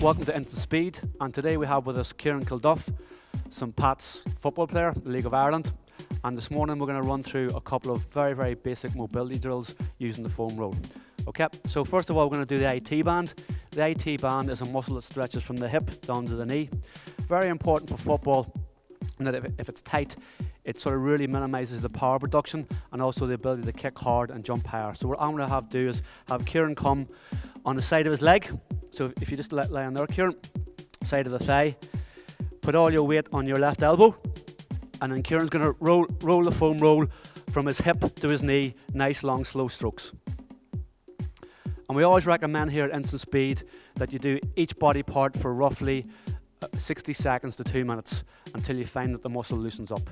welcome to Instant Speed, and today we have with us Kieran Kilduff, St Pat's football player, League of Ireland, and this morning we're going to run through a couple of very basic mobility drills using the foam roll. Okay, so first of all we're going to do the IT band. The IT band is a muscle that stretches from the hip down to the knee. Very important for football, in that if it's tight, it sort of really minimises the power production and also the ability to kick hard and jump higher. So what I'm going to do is have Kieran come on the side of his leg. So if you just lie on there, Kieran, side of the thigh, put all your weight on your left elbow, and then Kieran's going to roll the foam roll from his hip to his knee, nice long slow strokes. And we always recommend here at Instant Speed that you do each body part for roughly 60 seconds to 2 minutes until you find that the muscle loosens up.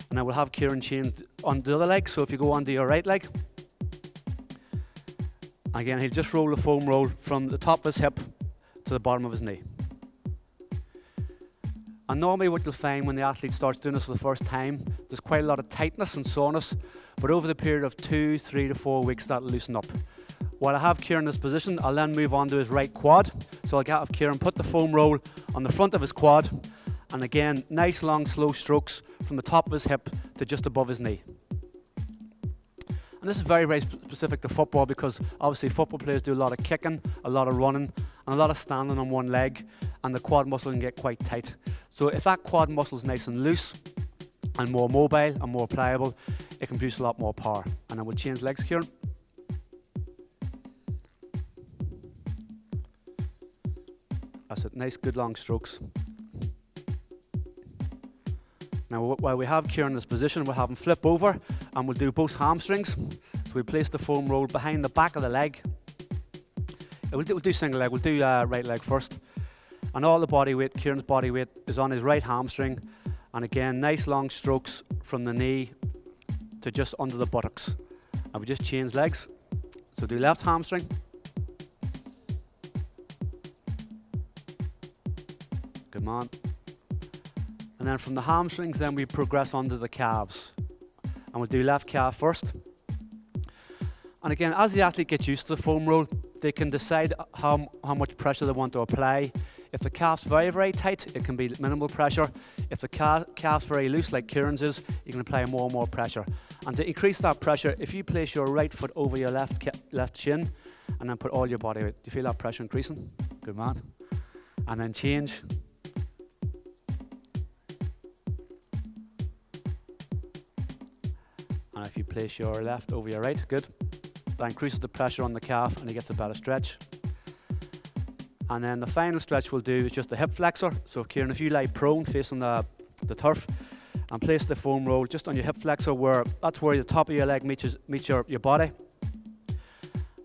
And then we'll have Kieran change on the other leg. So if you go onto your right leg, again he'll just roll the foam roll from the top of his hip to the bottom of his knee. And normally what you'll find when the athlete starts doing this for the first time, there's quite a lot of tightness and soreness, but over the period of 2, 3 to 4 weeks that'll loosen up. While I have Kieran in this position, I'll then move on to his Rake Quad. So I'll have Kieran put the foam roll on the front of his quad, and again, nice long slow strokes from the top of his hip to just above his knee. And this is very specific to football, because obviously football players do a lot of kicking, a lot of running, and a lot of standing on one leg, and the quad muscle can get quite tight. So if that quad muscle is nice and loose and more mobile and more pliable, it can produce a lot more power. And then we'll change legs, Kieran. That's it, nice good long strokes. Now while we have Kieran in this position, we'll have him flip over and we'll do both hamstrings. So we place the foam roll behind the back of the leg. We'll do single leg, we'll do right leg first. And all the body weight, Kieran's body weight, is on his right hamstring. And again, nice long strokes from the knee to just under the buttocks. And we just change legs. So do left hamstring. Good man. And then from the hamstrings, then we progress onto the calves. And we'll do left calf first. And again, as the athlete gets used to the foam roll, they can decide how much pressure they want to apply. If the calf's very tight, it can be minimal pressure. If the calf's very loose, like Kieran's is, you can apply more and more pressure. And to increase that pressure, if you place your right foot over your left shin, and then put all your body weight, do you feel that pressure increasing? Good man. And then change. And if you place your left over your right, good. That increases the pressure on the calf and he gets a better stretch. And then the final stretch we'll do is just the hip flexor. So Kieran, if you lie prone facing the turf and place the foam roll just on your hip flexor, that's where the top of your leg meets your body.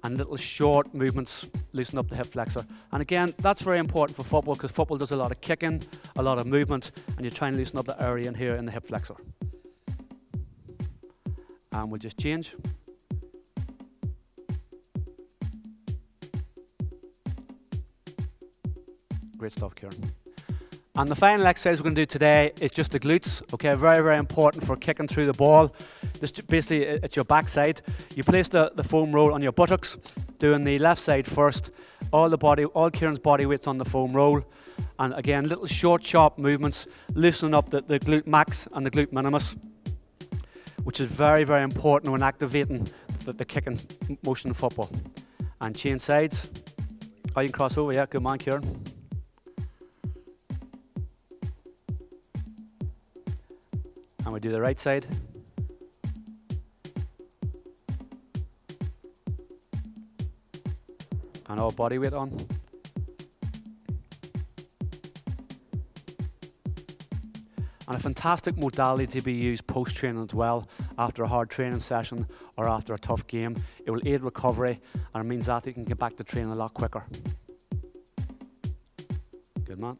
And little short movements loosen up the hip flexor. And again, that's very important for football, because football does a lot of kicking, a lot of movement, and you try and loosen up the area in here in the hip flexor. And we'll just change. Great stuff, Kieran. And the final exercise we're going to do today is just the glutes. Okay, very important for kicking through the ball. This basically, it's your backside. You place the foam roll on your buttocks, doing the left side first. All Kieran's body weight's on the foam roll. And again, little short, sharp movements, loosening up the glute max and the glute minimus, which is very important when activating the kicking motion in football. And change sides. Oh, you can cross over, yeah, good man, Kieran. And we do the right side. And all body weight on. And a fantastic modality to be used post-training as well, after a hard training session or after a tough game. It will aid recovery, and it means that you can get back to training a lot quicker. Good man.